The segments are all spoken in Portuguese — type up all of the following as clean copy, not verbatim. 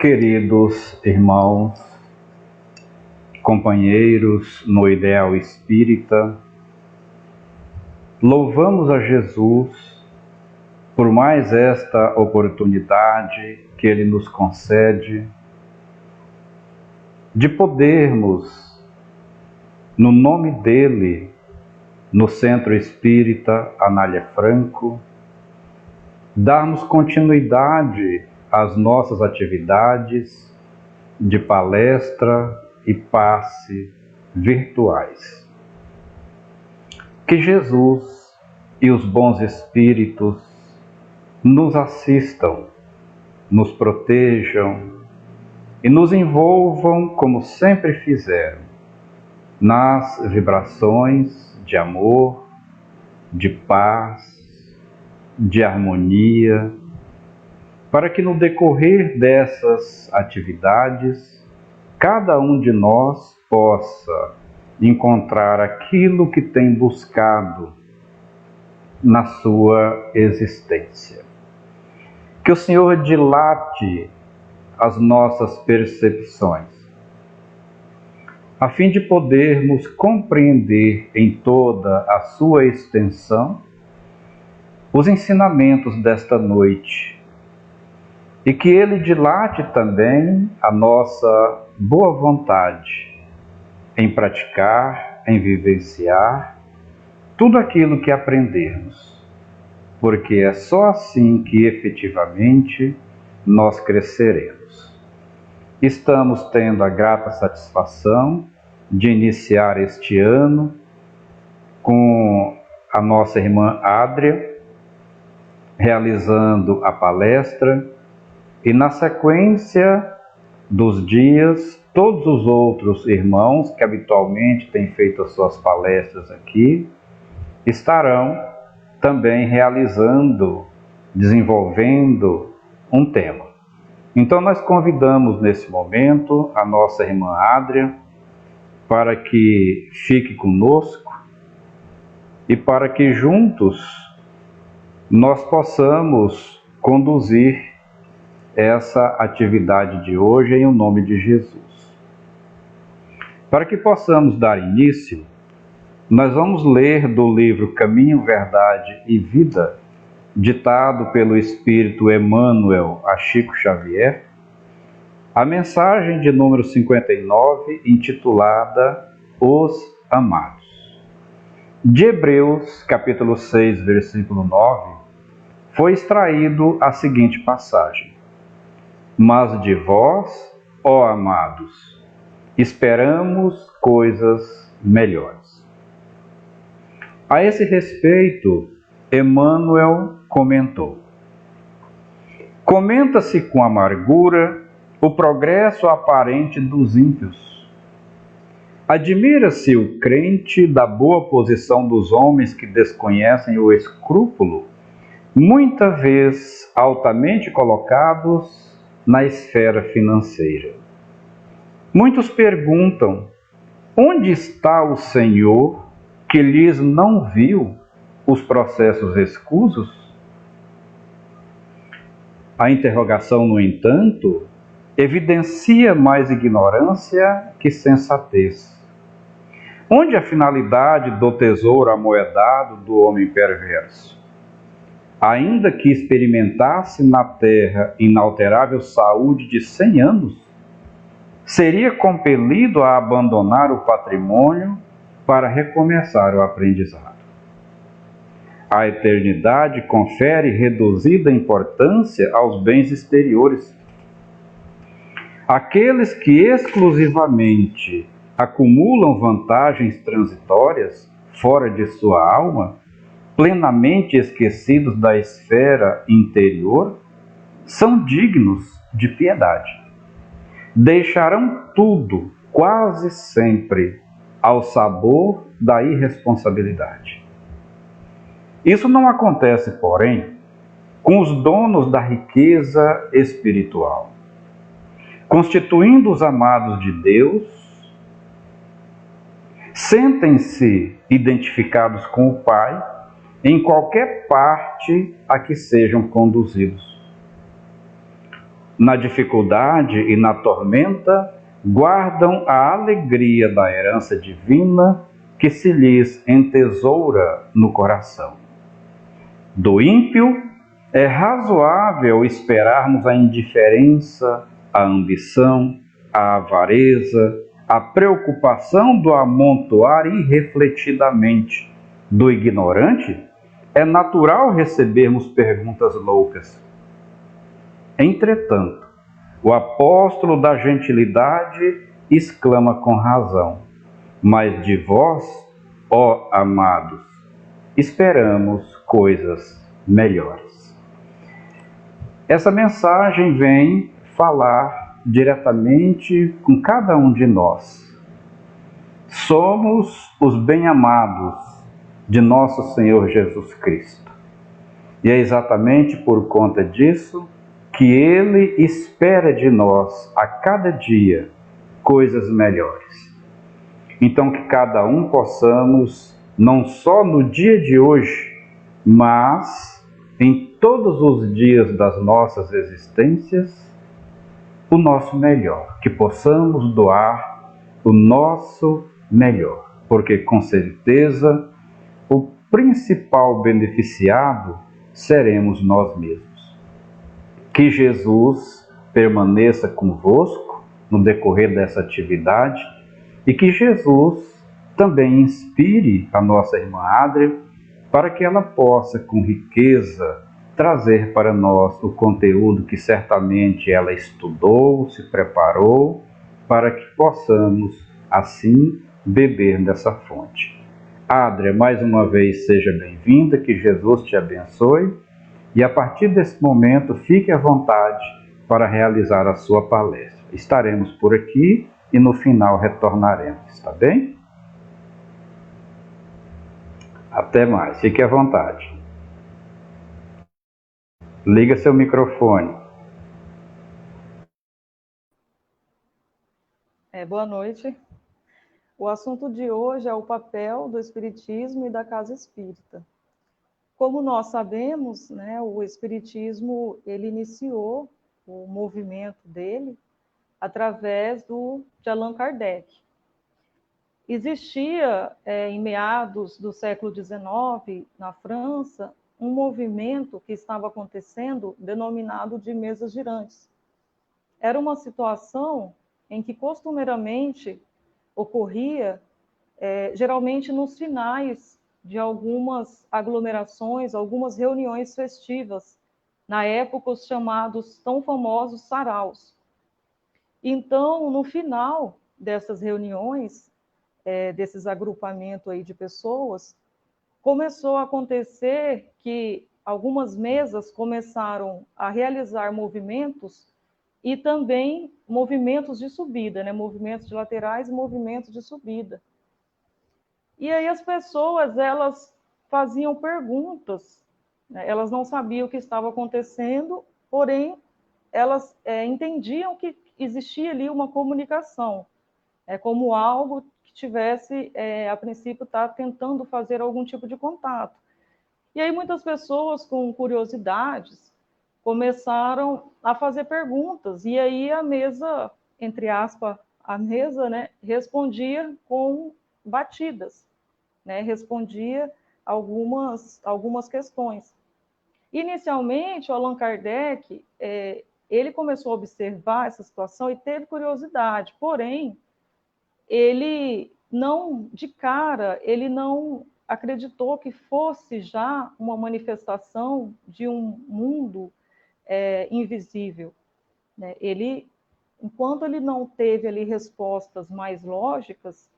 Queridos irmãos, companheiros no ideal espírita, louvamos a Jesus por mais esta oportunidade que Ele nos concede de podermos, no nome dEle, no Centro Espírita Anália Franco, darmos continuidade às nossas atividades de palestra e passe virtuais. Que Jesus e os bons espíritos nos assistam, nos protejam e nos envolvam, como sempre fizeram, nas vibrações de amor, de paz, de harmonia, para que no decorrer dessas atividades, cada um de nós possa encontrar aquilo que tem buscado na sua existência. Que o Senhor dilate as nossas percepções, a fim de podermos compreender em toda a sua extensão os ensinamentos desta noite, e que Ele dilate também a nossa boa vontade em praticar, em vivenciar tudo aquilo que aprendermos, porque é só assim que efetivamente nós cresceremos. Estamos tendo a grata satisfação de iniciar este ano com a nossa irmã Adria, realizando a palestra, e na sequência dos dias, todos os outros irmãos que habitualmente têm feito as suas palestras aqui, estarão também realizando, desenvolvendo um tema. Então nós convidamos nesse momento a nossa irmã Adria para que fique conosco e para que juntos nós possamos conduzir essa atividade de hoje em nome de Jesus. Para que possamos dar início, nós vamos ler do livro Caminho, Verdade e Vida, ditado pelo Espírito Emmanuel a Chico Xavier, a mensagem de número 59, intitulada Os Amados. De Hebreus, capítulo 6, versículo 9, foi extraído a seguinte passagem: Mas de vós, ó amados, esperamos coisas melhores. A esse respeito, Emmanuel comentou: comenta-se com amargura o progresso aparente dos ímpios. Admira-se o crente da boa posição dos homens que desconhecem o escrúpulo, muita vez altamente colocados na esfera financeira. Muitos perguntam: onde está o Senhor que lhes não viu os processos escusos? A interrogação, no entanto, evidencia mais ignorância que sensatez. Onde a finalidade do tesouro amoedado do homem perverso? Ainda que experimentasse na terra inalterável saúde de 100 anos, seria compelido a abandonar o patrimônio para recomeçar o aprendizado. A eternidade confere reduzida importância aos bens exteriores. Aqueles que exclusivamente acumulam vantagens transitórias fora de sua alma, plenamente esquecidos da esfera interior, são dignos de piedade. Deixarão tudo, quase sempre, ao sabor da irresponsabilidade. Isso não acontece, porém, com os donos da riqueza espiritual. Constituindo os amados de Deus, sentem-se identificados com o Pai em qualquer parte a que sejam conduzidos. Na dificuldade e na tormenta, guardam a alegria da herança divina que se lhes entesoura no coração. Do ímpio, é razoável esperarmos a indiferença, a ambição, a avareza, a preocupação do amontoar irrefletidamente. Do ignorante, é natural recebermos perguntas loucas. Entretanto, o apóstolo da gentilidade exclama com razão: mas de vós, ó amados, esperamos coisas melhores. Essa mensagem vem falar diretamente com cada um de nós. Somos os bem-amados de nosso Senhor Jesus Cristo. E é exatamente por conta disso que Ele espera de nós a cada dia coisas melhores. Então que cada um possamos, não só no dia de hoje, mas em todos os dias das nossas existências, o nosso melhor, que possamos doar o nosso melhor, porque com certeza o principal beneficiado seremos nós mesmos. Que Jesus permaneça convosco no decorrer dessa atividade e que Jesus também inspire a nossa irmã Adria para que ela possa, com riqueza, trazer para nós o conteúdo que certamente ela estudou, se preparou, para que possamos, assim, beber dessa fonte. Adria, mais uma vez, seja bem-vinda, que Jesus te abençoe. E a partir desse momento, fique à vontade para realizar a sua palestra. Estaremos por aqui e no final retornaremos, está bem? Até mais, fique à vontade. Liga seu microfone. Boa noite. O assunto de hoje é o papel do Espiritismo e da Casa Espírita. Como nós sabemos, né, o Espiritismo ele iniciou o movimento dele através de Allan Kardec. Existia, em meados do século XIX, na França, um movimento que estava acontecendo denominado de mesas girantes. Era uma situação em que costumeiramente ocorria, geralmente nos finais de algumas aglomerações, algumas reuniões festivas, na época os chamados tão famosos saraus. Então, no final dessas reuniões, desses agrupamentos aí de pessoas, começou a acontecer que algumas mesas começaram a realizar movimentos e também movimentos de subida, né? Movimentos de laterais e movimentos de subida. E aí as pessoas, elas faziam perguntas, né? Elas não sabiam o que estava acontecendo, porém, elas entendiam que existia ali uma comunicação, como algo que tivesse, a princípio, tá tentando fazer algum tipo de contato. E aí muitas pessoas com curiosidades começaram a fazer perguntas, e aí a mesa, entre aspas, a mesa, né, respondia com batidas, né, respondia algumas questões. Inicialmente, o Allan Kardec, ele começou a observar essa situação e teve curiosidade, porém, ele não, de cara, ele não acreditou que fosse já uma manifestação de um mundo invisível. Né? Ele, enquanto ele não teve ali respostas mais lógicas,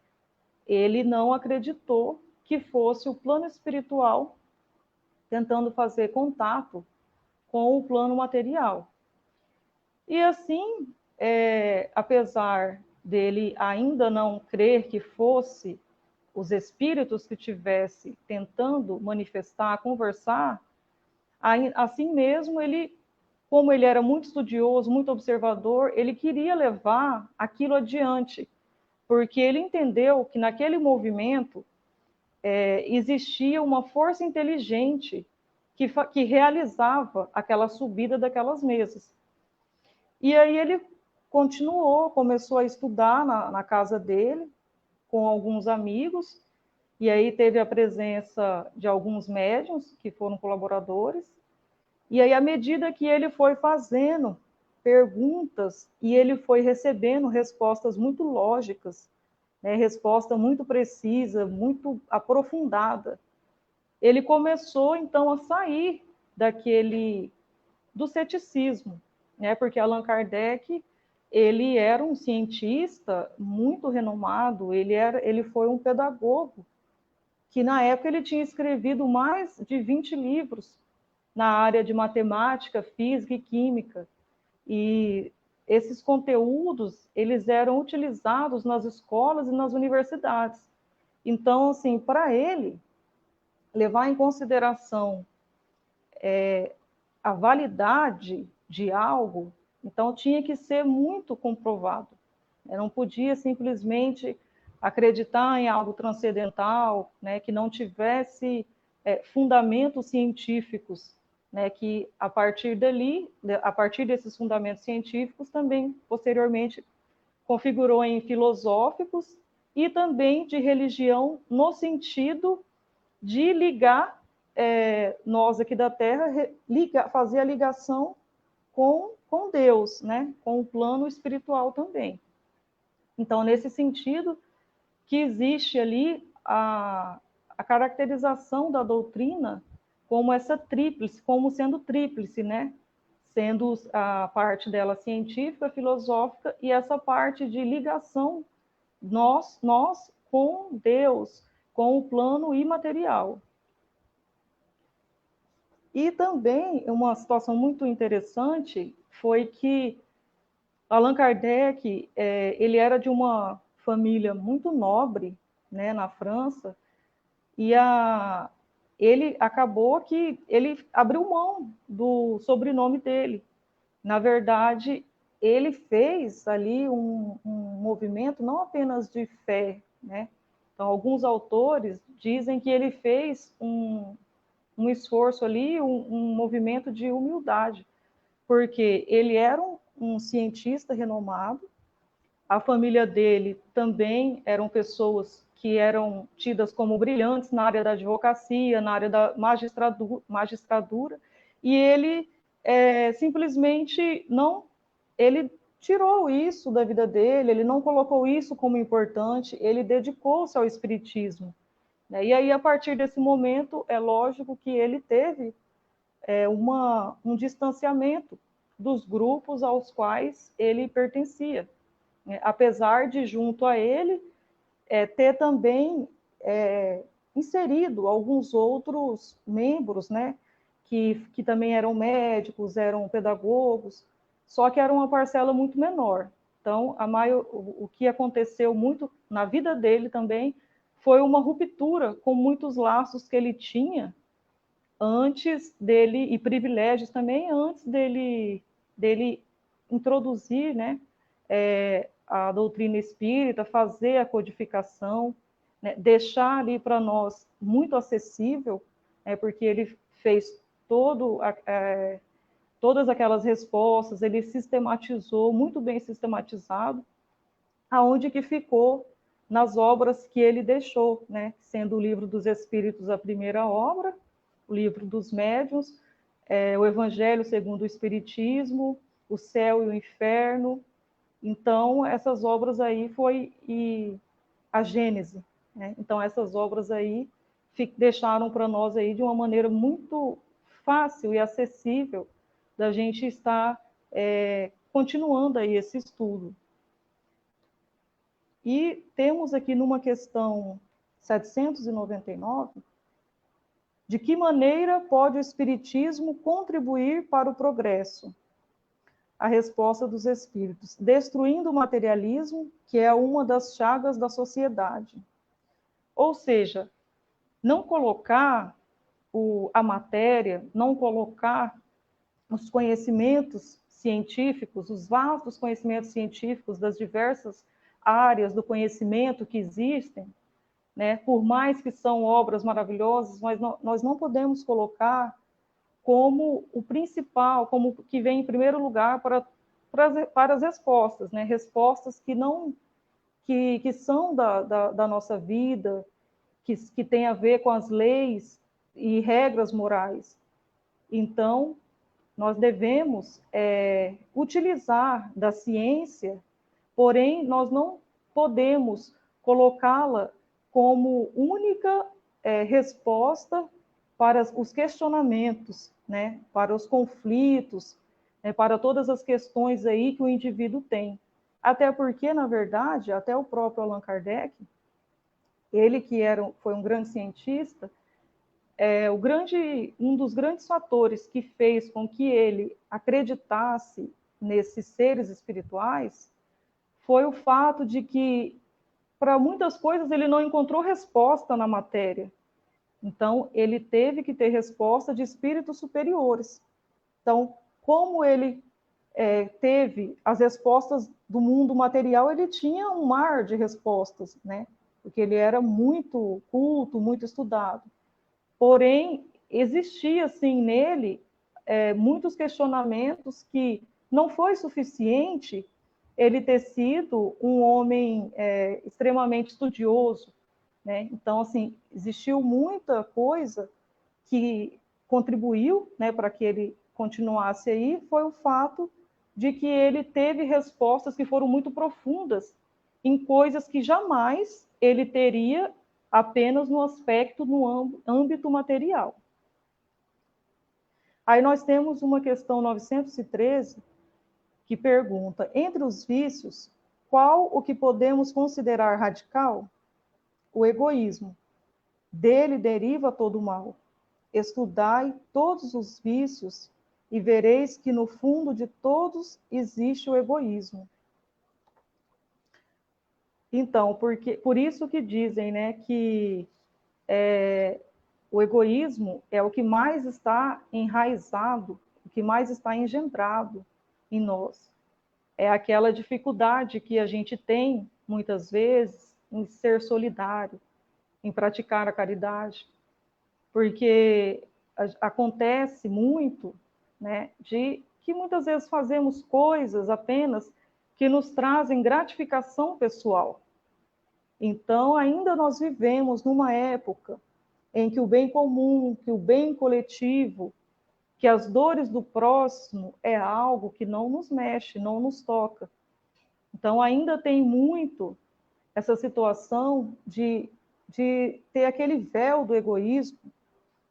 ele não acreditou que fosse o plano espiritual tentando fazer contato com o plano material. E assim, apesar dele ainda não crer que fosse os espíritos que tivesse tentando manifestar, conversar, assim mesmo ele, como ele era muito estudioso, muito observador, ele queria levar aquilo adiante, porque ele entendeu que naquele movimento existia uma força inteligente que realizava aquela subida daquelas mesas. E aí ele continuou, começou a estudar na casa dele, com alguns amigos, e aí teve a presença de alguns médiuns que foram colaboradores. E aí, à medida que ele foi fazendo perguntas e ele foi recebendo respostas muito lógicas, né, resposta muito precisa, muito aprofundada, ele começou então a sair daquele do ceticismo, né? Porque Allan Kardec ele era um cientista muito renomado, ele foi um pedagogo que na época ele tinha escrevido mais de 20 livros na área de matemática, física e química. E esses conteúdos, eles eram utilizados nas escolas e nas universidades. Então, assim, para ele levar em consideração a validade de algo, então tinha que ser muito comprovado. Eu não podia simplesmente acreditar em algo transcendental, né, que não tivesse fundamentos científicos, né, que a partir dali, a partir desses fundamentos científicos, também posteriormente configurou em filosóficos e também de religião no sentido de ligar nós aqui da Terra, fazer a ligação com Deus, né? Com o plano espiritual também. Então, nesse sentido, que existe ali a caracterização da doutrina como essa tríplice, como sendo tríplice, né? Sendo a parte dela científica, filosófica e essa parte de ligação nós com Deus, com o plano imaterial. E também uma situação muito interessante foi que Allan Kardec ele era de uma família muito nobre, né, na França, e ele acabou que ele abriu mão do sobrenome dele. Na verdade, ele fez ali um movimento não apenas de fé, né? Então, alguns autores dizem que ele fez um esforço ali, um movimento de humildade, porque ele era um cientista renomado, a família dele também eram pessoas que eram tidas como brilhantes na área da advocacia, na área da magistratura, e ele simplesmente não, ele tirou isso da vida dele, ele não colocou isso como importante, ele dedicou-se ao espiritismo. E aí, a partir desse momento, é lógico que ele teve um distanciamento dos grupos aos quais ele pertencia, apesar de, junto a ele, ter também inserido alguns outros membros, né, que também eram médicos, eram pedagogos, só que era uma parcela muito menor. Então, o que aconteceu muito na vida dele também foi uma ruptura com muitos laços que ele tinha antes dele, e privilégios também, antes dele introduzir, né, a doutrina espírita, fazer a codificação, né, deixar ali para nós muito acessível, porque ele fez todas aquelas respostas, ele sistematizou, muito bem sistematizado, aonde que ficou nas obras que ele deixou, né, sendo o Livro dos Espíritos a primeira obra, o Livro dos Médiuns, o Evangelho segundo o Espiritismo, o Céu e o Inferno. Então, essas obras aí a Gênese, né? Então, essas obras aí deixaram para nós aí de uma maneira muito fácil e acessível da gente estar continuando aí esse estudo. E temos aqui numa questão 799, de que maneira pode o Espiritismo contribuir para o progresso? A resposta dos Espíritos: destruindo o materialismo, que é uma das chagas da sociedade. Ou seja, não colocar a matéria, não colocar os conhecimentos científicos, os vastos conhecimentos científicos das diversas áreas do conhecimento que existem, né? Por mais que são obras maravilhosas, mas nós não podemos colocar como o principal, como que vem em primeiro lugar para para as respostas, né? Respostas que não que são da nossa vida, que tem a ver com as leis e regras morais. Então, nós devemos utilizar da ciência, porém, nós não podemos colocá-la como única resposta para os questionamentos, né? Para os conflitos, para todas as questões aí que o indivíduo tem. Até porque, na verdade, até o próprio Allan Kardec, ele que foi um grande cientista, um dos grandes fatores que fez com que ele acreditasse nesses seres espirituais foi o fato de que, para muitas coisas, ele não encontrou resposta na matéria. Então, ele teve que ter resposta de espíritos superiores. Então, como ele teve as respostas do mundo material, ele tinha um mar de respostas, né? Porque ele era muito culto, muito estudado. Porém, existia, assim, nele muitos questionamentos que não foi suficiente ele ter sido um homem extremamente estudioso, né? Então, assim, existiu muita coisa que contribuiu, né, para que ele continuasse aí, foi o fato de que ele teve respostas que foram muito profundas em coisas que jamais ele teria apenas no aspecto, no âmbito material. Aí nós temos uma questão 913 que pergunta: entre os vícios, qual o que podemos considerar radical? O egoísmo. Dele deriva todo o mal. Estudai todos os vícios e vereis que no fundo de todos existe o egoísmo. Então, por isso que dizem, né, que o egoísmo é o que mais está enraizado, o que mais está engendrado em nós. É aquela dificuldade que a gente tem, muitas vezes, em ser solidário, em praticar a caridade. Porque acontece muito, né, de que muitas vezes fazemos coisas apenas que nos trazem gratificação pessoal. Então, ainda nós vivemos numa época em que o bem comum, que o bem coletivo, que as dores do próximo é algo que não nos mexe, não nos toca. Então, ainda tem muito essa situação de ter aquele véu do egoísmo,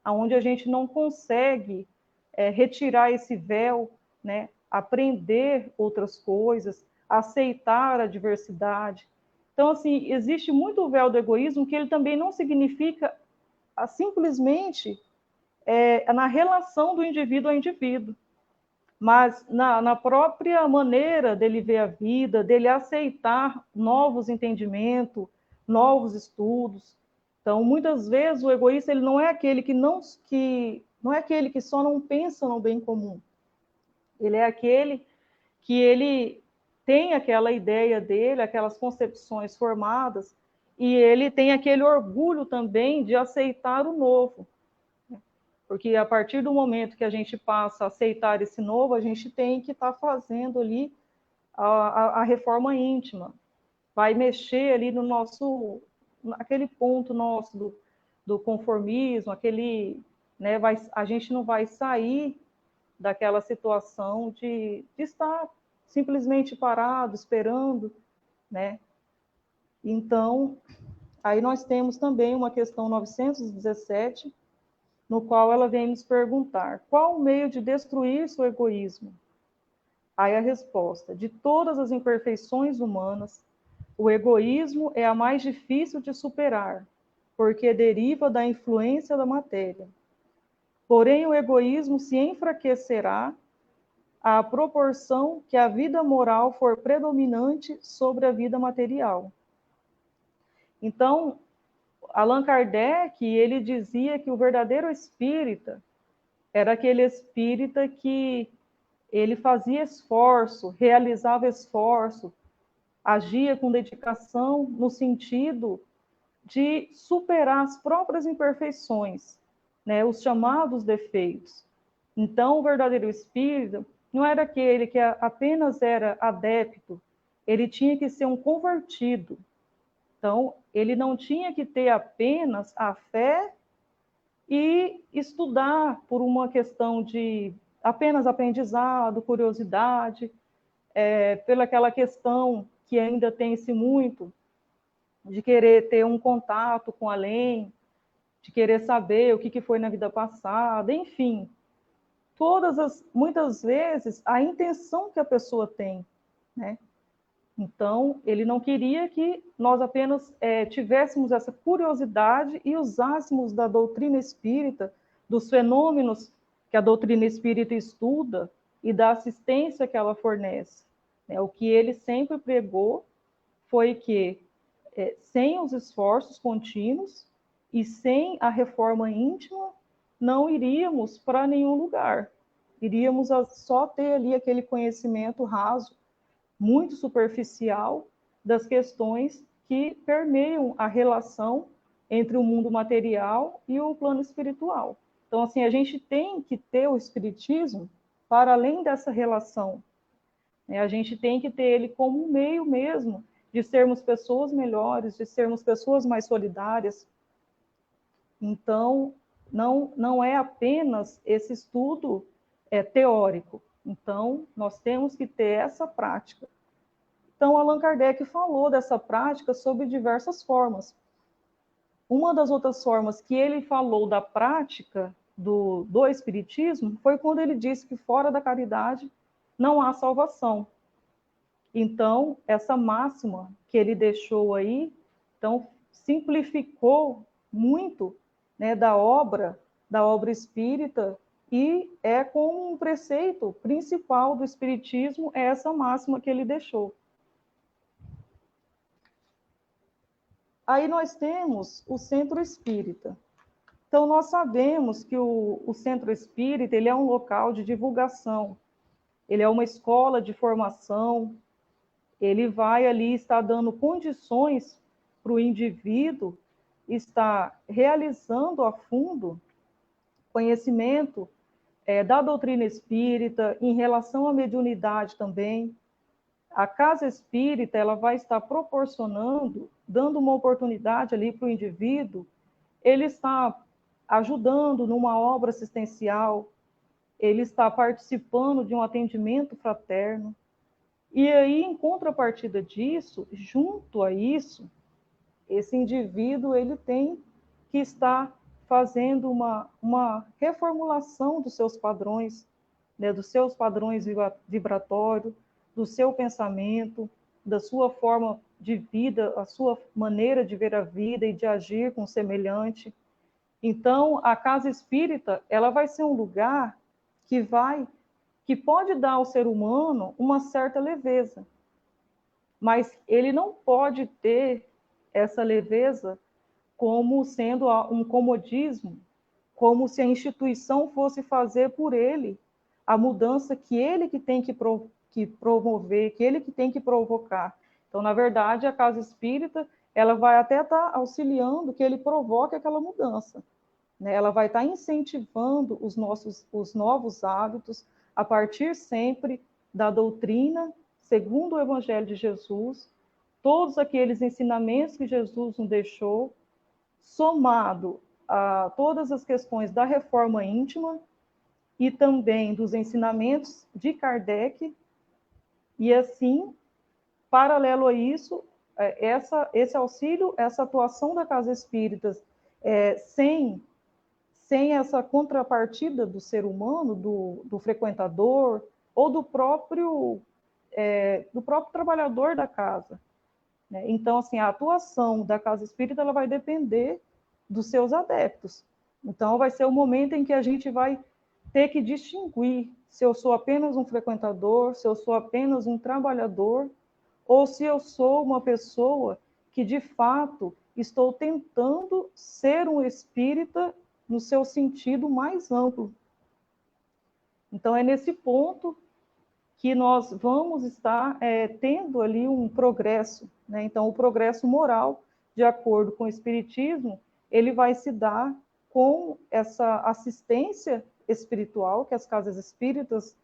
onde a gente não consegue retirar esse véu, né? Aprender outras coisas, aceitar a diversidade. Então, assim, existe muito o véu do egoísmo que ele também não significa simplesmente na relação do indivíduo ao indivíduo, mas na própria maneira dele ver a vida, dele aceitar novos entendimentos, novos estudos. Então, muitas vezes o egoísta ele não é aquele que não é aquele que só não pensa no bem comum. Ele é aquele que ele tem aquela ideia dele, aquelas concepções formadas, e ele tem aquele orgulho também de aceitar o novo. Porque a partir do momento que a gente passa a aceitar esse novo, a gente tem que estar fazendo ali a reforma íntima. Vai mexer ali no nosso, aquele ponto nosso do conformismo, né, a gente não vai sair daquela situação de estar simplesmente parado, esperando, né? Então, aí nós temos também uma questão 917, no qual ela vem nos perguntar: qual o meio de destruir seu egoísmo? Aí a resposta: de todas as imperfeições humanas, o egoísmo é a mais difícil de superar, porque deriva da influência da matéria. Porém, o egoísmo se enfraquecerá à proporção que a vida moral for predominante sobre a vida material. Então, Allan Kardec, ele dizia que o verdadeiro espírita era aquele espírita que ele fazia esforço, realizava esforço, agia com dedicação no sentido de superar as próprias imperfeições, né, os chamados defeitos. Então, o verdadeiro espírita, não era aquele que apenas era adepto, ele tinha que ser um convertido. Então, ele não tinha que ter apenas a fé e estudar por uma questão de apenas aprendizado, curiosidade, pela aquela questão que ainda tem-se muito, de querer ter um contato com além, de querer saber o que foi na vida passada, enfim. Muitas vezes, a intenção que a pessoa tem, né? Então, ele não queria que nós apenas tivéssemos essa curiosidade e usássemos da doutrina espírita, dos fenômenos que a doutrina espírita estuda e da assistência que ela fornece. O que ele sempre pregou foi que, sem os esforços contínuos e sem a reforma íntima, não iríamos para nenhum lugar. Iríamos só ter ali aquele conhecimento raso, muito superficial, das questões que permeiam a relação entre o mundo material e o plano espiritual. Então, assim, a gente tem que ter o espiritismo para além dessa relação. A gente tem que ter ele como um meio mesmo de sermos pessoas melhores, de sermos pessoas mais solidárias. Então, não é apenas esse estudo teórico. Então, nós temos que ter essa prática. Então, Allan Kardec falou dessa prática sob diversas formas. Uma das outras formas que ele falou da prática do espiritismo foi quando ele disse que fora da caridade não há salvação. Então, essa máxima que ele deixou aí, então, simplificou muito, né, da obra espírita, e é como um preceito principal do espiritismo essa máxima que ele deixou. Aí nós temos o centro espírita. Então, nós sabemos que o centro espírita ele é um local de divulgação, ele é uma escola de formação, ele vai ali estar dando condições para o indivíduo estar realizando a fundo conhecimento da doutrina espírita, em relação à mediunidade também. A casa espírita ela vai estar proporcionando, dando uma oportunidade ali para o indivíduo, ele está ajudando numa obra assistencial, ele está participando de um atendimento fraterno. E aí, em contrapartida disso, junto a isso, esse indivíduo ele tem que estar fazendo uma reformulação dos seus padrões, né, dos seus padrões vibratórios, do seu pensamento, da sua forma de vida, a sua maneira de ver a vida e de agir com o semelhante. Então, a casa espírita, ela vai ser um lugar que pode dar ao ser humano uma certa leveza, mas ele não pode ter essa leveza como sendo um comodismo, como se a instituição fosse fazer por ele a mudança que ele que tem que promover, que ele que tem que provocar. Então, na verdade, a casa espírita ela vai até estar auxiliando que ele provoque aquela mudança. Ela vai estar incentivando os novos hábitos a partir sempre da doutrina, segundo o Evangelho de Jesus, todos aqueles ensinamentos que Jesus nos deixou, somado a todas as questões da reforma íntima e também dos ensinamentos de Kardec, e assim, paralelo a isso, esse auxílio, essa atuação da Casa Espírita, sem essa contrapartida do ser humano, do frequentador, ou do próprio trabalhador da casa. Então, assim, a atuação da Casa Espírita ela vai depender dos seus adeptos. Então, vai ser o momento em que a gente vai ter que distinguir se eu sou apenas um frequentador, se eu sou apenas um trabalhador, ou se eu sou uma pessoa que, de fato, estou tentando ser um espírita no seu sentido mais amplo. Então, é nesse ponto que nós vamos estar tendo ali um progresso. Então, o progresso moral, de acordo com o Espiritismo, ele vai se dar com essa assistência espiritual que as casas espíritas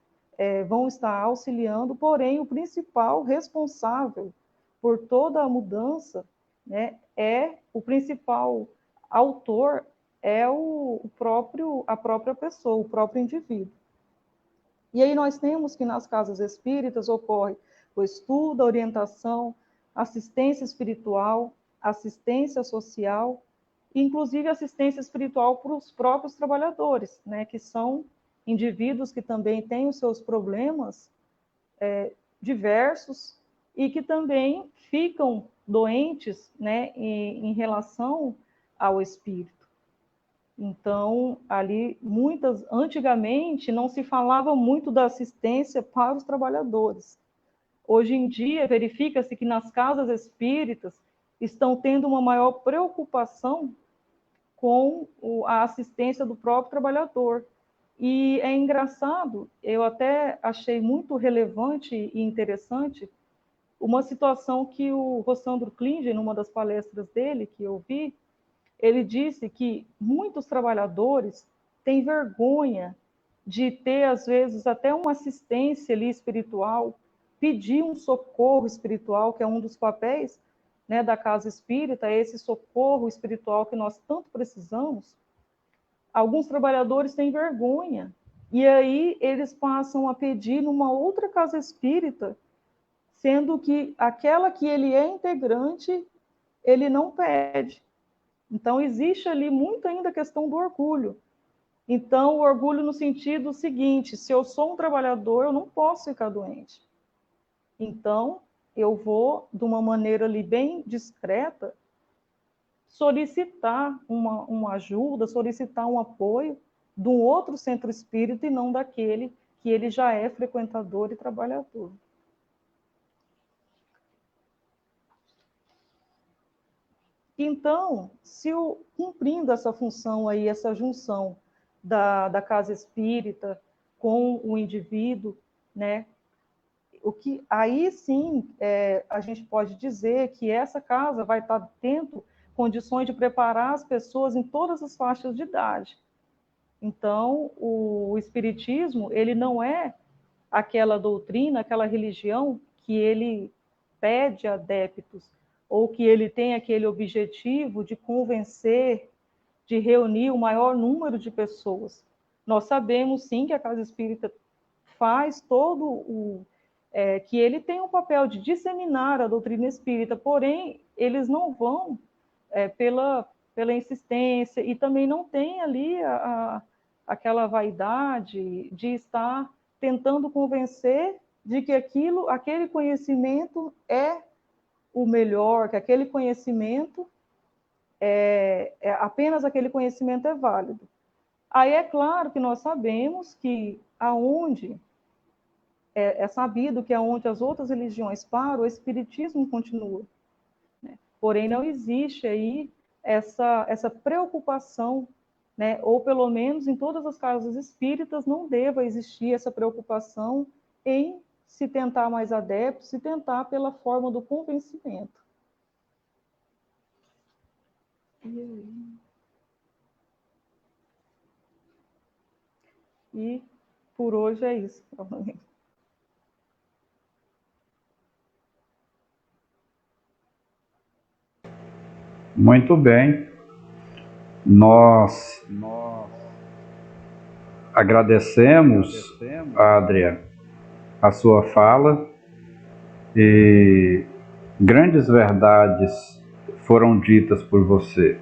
vão estar auxiliando, porém o principal responsável por toda a mudança, né, o principal autor é a própria pessoa, o próprio indivíduo. E aí nós temos que nas casas espíritas ocorre o estudo, a orientação, assistência espiritual, assistência social, inclusive assistência espiritual para os próprios trabalhadores, né, que são indivíduos que também têm os seus problemas diversos e que também ficam doentes, né, em relação ao espírito. Então, ali, antigamente, não se falava muito da assistência para os trabalhadores. Hoje em dia, verifica-se que nas casas espíritas estão tendo uma maior preocupação com a assistência do próprio trabalhador. E é engraçado, eu até achei muito relevante e interessante uma situação que o Rossandro Klinger, numa das palestras dele, que eu vi, ele disse que muitos trabalhadores têm vergonha de ter, às vezes, até uma assistência ali espiritual, pedir um socorro espiritual, que é um dos papéis, né, da casa espírita, é esse socorro espiritual que nós tanto precisamos. Alguns trabalhadores têm vergonha, e aí eles passam a pedir numa outra casa espírita, sendo que aquela que ele é integrante, ele não pede. Então, existe ali muito ainda a questão do orgulho. Então, o orgulho no sentido seguinte, se eu sou um trabalhador, eu não posso ficar doente. Então, eu vou, de uma maneira ali bem discreta, solicitar uma ajuda, solicitar um apoio de um outro centro espírita e não daquele que ele já é frequentador e trabalhador. Então, cumprindo essa função aí, essa junção da casa espírita com o indivíduo, né, aí sim a gente pode dizer que essa casa vai estar tendo condições de preparar as pessoas em todas as faixas de idade. Então, o espiritismo, ele não é aquela doutrina, aquela religião que ele pede adeptos, ou que ele tem aquele objetivo de convencer, de reunir o maior número de pessoas. Nós sabemos, sim, que a Casa Espírita faz que ele tem um papel de disseminar a doutrina espírita, porém, eles não vão pela insistência, e também não tem ali aquela vaidade de estar tentando convencer de que aquele conhecimento é o melhor, que aquele conhecimento apenas aquele conhecimento é válido. Aí é claro que nós sabemos que é sabido que aonde as outras religiões param, o espiritismo continua, né? Porém, não existe aí essa preocupação, né? Ou pelo menos em todas as casas espíritas não deva existir essa preocupação em se tentar mais adeptos, se tentar pela forma do convencimento. E por hoje é isso. Muito bem. Nós agradecemos, Adria, a sua fala, e grandes verdades foram ditas por você.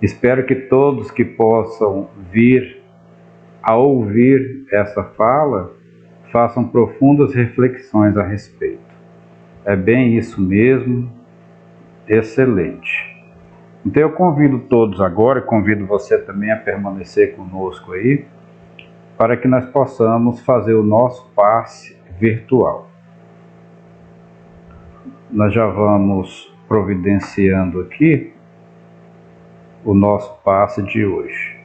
Espero que todos que possam vir a ouvir essa fala façam profundas reflexões a respeito. É bem isso mesmo, excelente. Então eu convido todos agora, convido você também a permanecer conosco aí, para que nós possamos fazer o nosso passe virtual. Nós já vamos providenciando aqui o nosso passe de hoje.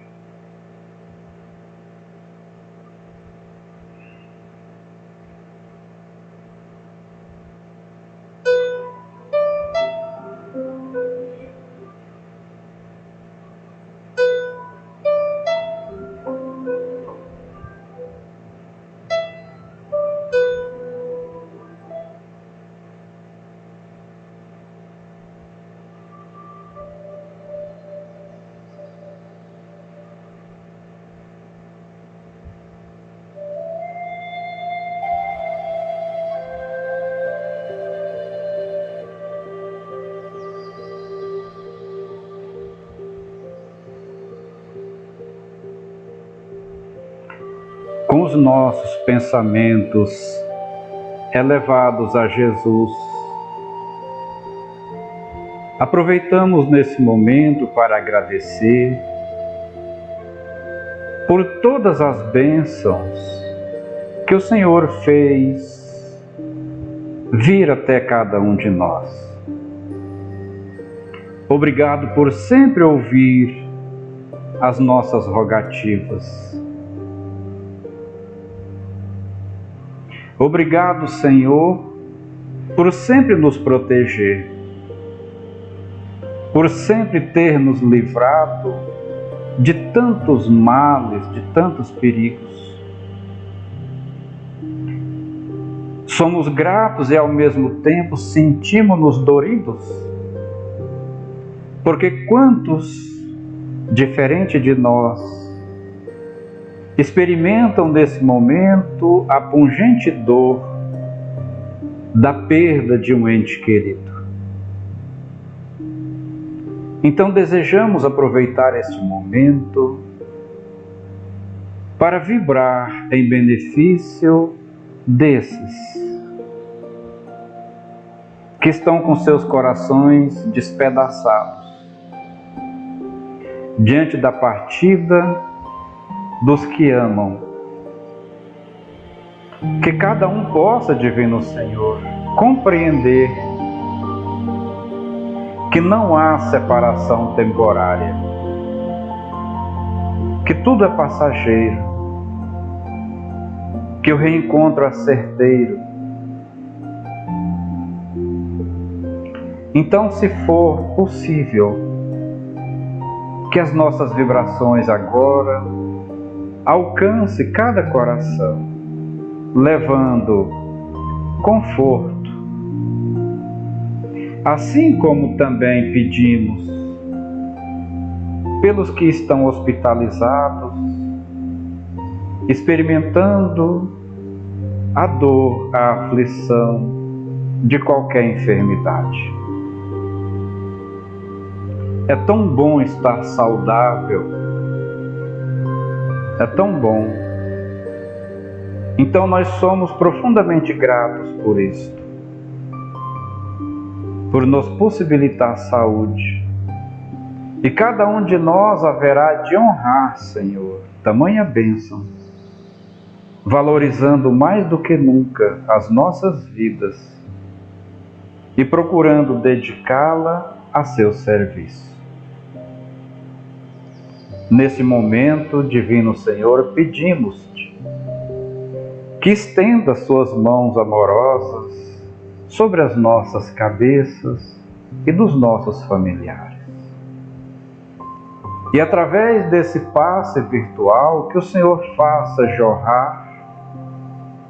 com os nossos pensamentos elevados a Jesus, aproveitamos nesse momento para agradecer por todas as bênçãos que o Senhor fez vir até cada um de nós. Obrigado por sempre ouvir as nossas rogativas. Obrigado, Senhor, por sempre nos proteger, por sempre ter nos livrado de tantos males, de tantos perigos. Somos gratos e ao mesmo tempo sentimos-nos doridos, porque quantos, diferente de nós, experimentam nesse momento a pungente dor da perda de um ente querido. Então desejamos aproveitar este momento para vibrar em benefício desses que estão com seus corações despedaçados diante da partida dos que amam. Que cada um possa, Divino Senhor, compreender que não há separação temporária, que tudo é passageiro, que o reencontro é certeiro. Então, se for possível, que as nossas vibrações agora alcance cada coração, levando conforto, assim como também pedimos pelos que estão hospitalizados, experimentando a dor, a aflição de qualquer enfermidade. É tão bom estar saudável, é tão bom. Então nós somos profundamente gratos por isto, por nos possibilitar saúde. E cada um de nós haverá de honrar, Senhor, tamanha bênção, valorizando mais do que nunca as nossas vidas e procurando dedicá-la a seu serviço. Nesse momento, Divino Senhor, pedimos-te que estenda suas mãos amorosas sobre as nossas cabeças e dos nossos familiares. E através desse passe virtual, que o Senhor faça jorrar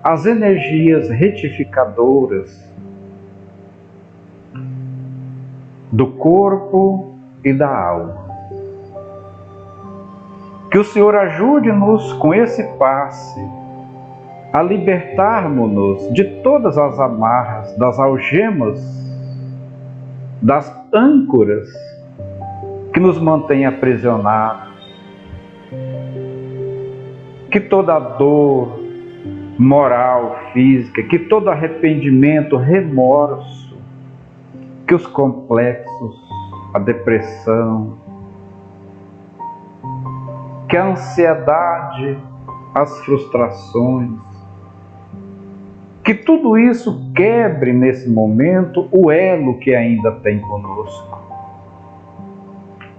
as energias retificadoras do corpo e da alma. Que o Senhor ajude-nos com esse passe a libertarmos-nos de todas as amarras, das algemas, das âncoras que nos mantêm aprisionados. Que toda dor moral, física, que todo arrependimento, remorso, que os complexos, a depressão, que a ansiedade, as frustrações, que tudo isso quebre nesse momento o elo que ainda tem conosco,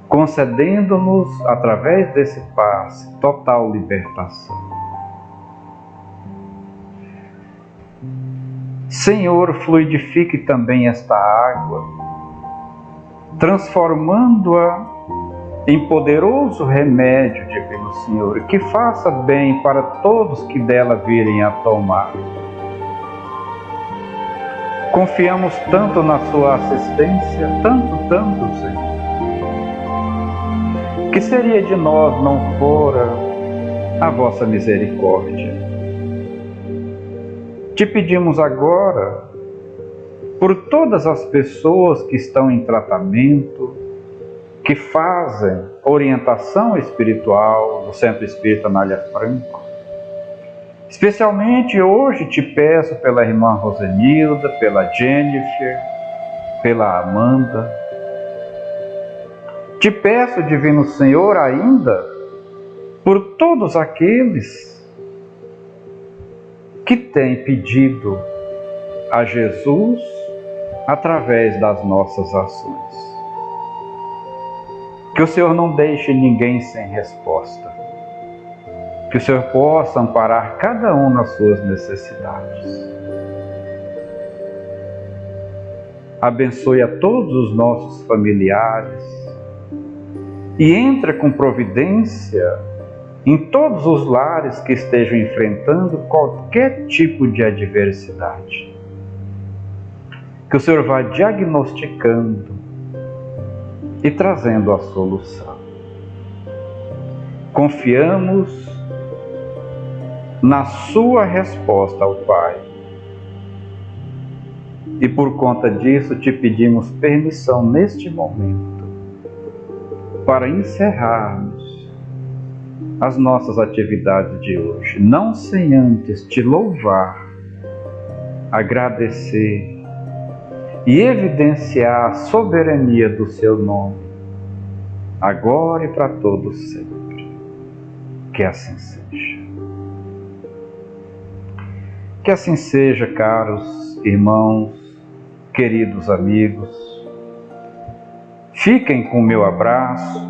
concedendo-nos, através desse passe, total libertação. Senhor, fluidifique também esta água, transformando-a em poderoso remédio, Divino Senhor, que faça bem para todos que dela virem a tomar. Confiamos tanto na sua assistência, tanto, Senhor, que seria de nós não fora a vossa misericórdia. Te pedimos agora, por todas as pessoas que estão em tratamento, que fazem orientação espiritual no Centro Espírita Anália Franco, Especialmente hoje te peço pela irmã Rosenilda, pela Jennifer, pela Amanda. Te peço, Divino Senhor, ainda por todos aqueles que têm pedido a Jesus através das nossas ações. Que o Senhor não deixe ninguém sem resposta. Que o Senhor possa amparar cada um nas suas necessidades. Abençoe a todos os nossos familiares e entre com providência em todos os lares que estejam enfrentando qualquer tipo de adversidade. Que o Senhor vá diagnosticando e trazendo a solução. Confiamos na sua resposta ao Pai. E por conta disso te pedimos permissão neste momento para encerrarmos as nossas atividades de hoje, não sem antes te louvar, agradecer e evidenciar a soberania do seu nome, agora e para todos sempre. Que assim seja. Que assim seja, caros irmãos, queridos amigos. Fiquem com o meu abraço.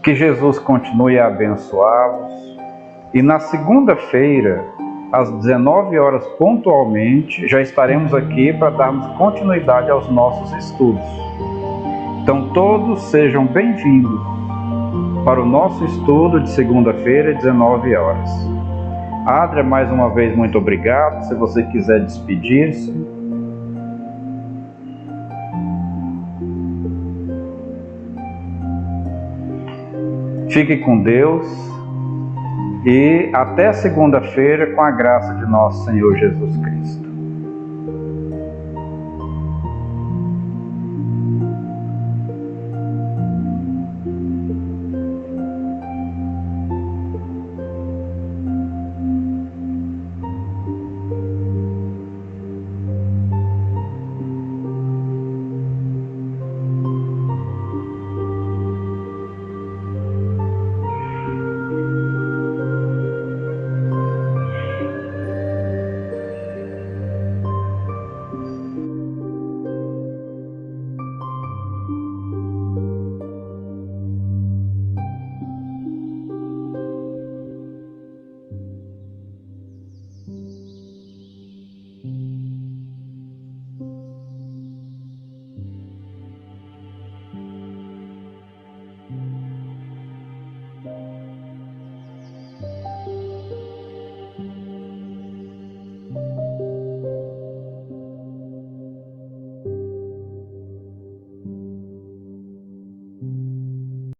Que Jesus continue a abençoá-los. E na segunda-feira, às 19 horas pontualmente, já estaremos aqui para darmos continuidade aos nossos estudos. Então todos sejam bem-vindos para o nosso estudo de segunda-feira, 19 horas. Adria, mais uma vez, muito obrigado. Se você quiser despedir-se. Fique com Deus e até segunda-feira com a graça de nosso Senhor Jesus Cristo.